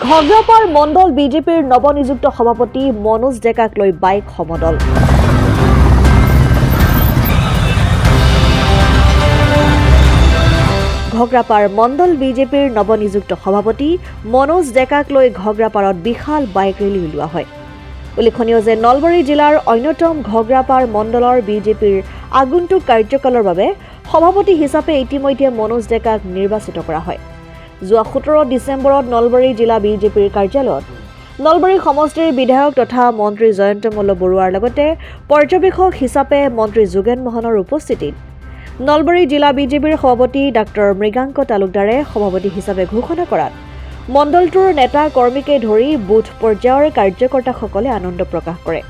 ঘগ্ৰাপাৰ মণ্ডল বিজেপিৰ নৱনিযুক্ত সভাপতি মনোজ ডেকাক লৈ বাইক সমদল। ঘগ্ৰাপাৰ মণ্ডল বিজেপিৰ নৱনিযুক্ত সভাপতি মনোজ ডেকাক লৈ ঘগ্ৰাপাৰত বিশাল বাইক ৰেলী উলিওৱা হয়। উল্লেখনীয় যে নলবাৰী জিলাৰ অন্যতম ঘগ্ৰাপাৰ মণ্ডলৰ বিজেপিৰ আগন্তুক কাৰ্যকালৰ বাবে সভাপতি হিচাপে ইতিমধ্যে মনোজ ডেকাক নিৰ্বাচিত কৰা হয়। যোৱা 17 ডিচেম্বৰত নলবাৰী জিলা বিজেপিৰ কাৰ্যালয়ত নলবাৰী সমষ্টিৰ বিধায়ক তথা মন্ত্ৰী জয়ন্ত মল্ল বৰুৱাৰ লগতে পৰ্যবেক্ষক হিচাপে মন্ত্ৰী যোগেন মোহনৰ উপস্থিতিত নলবাৰী জিলা বিজেপিৰ সভাপতি ডাক্তৰ মৃগাংক তালুকদাৰে সভাপতি হিচাপে ঘোষণা কৰাত মণ্ডলটোৰ নেতা কৰ্মীকে ধৰি বুথ পৰ্যায়ৰ কাৰ্যকৰ্তাসকলে আনন্দ প্ৰকাশ কৰে।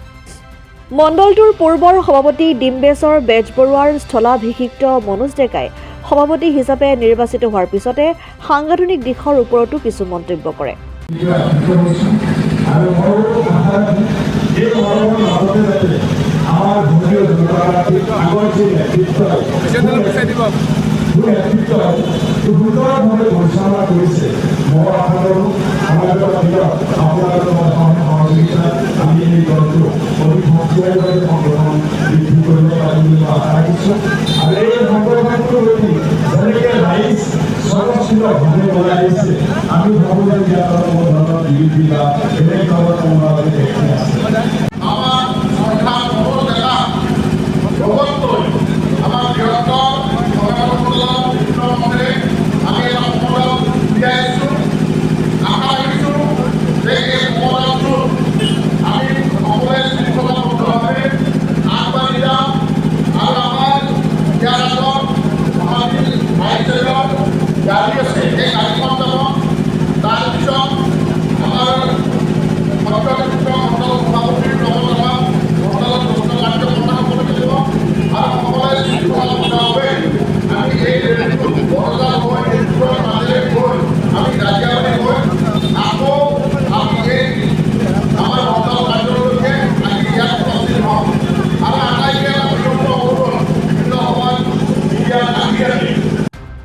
মণ্ডলটোৰ পূৰ্বৰ সভাপতি ডিম্বেশ্বৰ বেজবৰুৱাৰ স্থলাভিষিক্ত মনোজ ডেকাই সভাপতি হিচাপে নিৰ্বাচিত হোৱাৰ পিছতে সাংগঠনিক দিশৰ ওপৰতো কিছু মন্তব্য কৰে।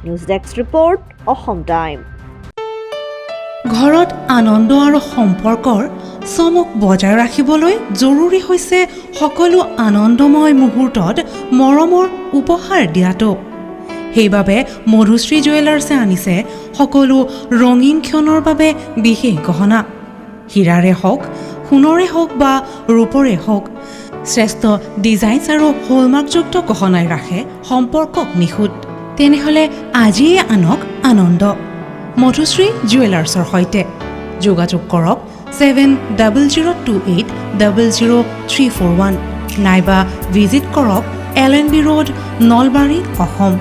News desk report Assam time. ঘৰত আনন্দ আৰু সম্পৰ্কৰ চমক বজাই ৰাখিবলৈ জৰুৰী হৈছে সকলো আনন্দময় মুহূৰ্তত মৰমৰ উপহাৰ দিয়াটো। সেইবাবে মধুশ্ৰী জুৱেলাৰ্ছে আনিছে সকলো ৰঙীন ক্ষণৰ বাবে বিশেষ গহনা। হীৰাৰে হওক, সোণৰে হওক বা ৰূপৰে হওক, শ্ৰেষ্ঠ ডিজাইনছ আৰু হলমাৰ্কযুক্ত গহনাই ৰাখে সম্পৰ্কক নিখুঁত। তেনেহ'লে আজিয়ে আনক আনন্দ মধুশ্ৰী জুৱেলাৰ্ছৰ সৈতে যোগাযোগ কৰক 7002800341 নাইবা ভিজিট কৰক LNB ৰোড, নলবাৰী, অসম।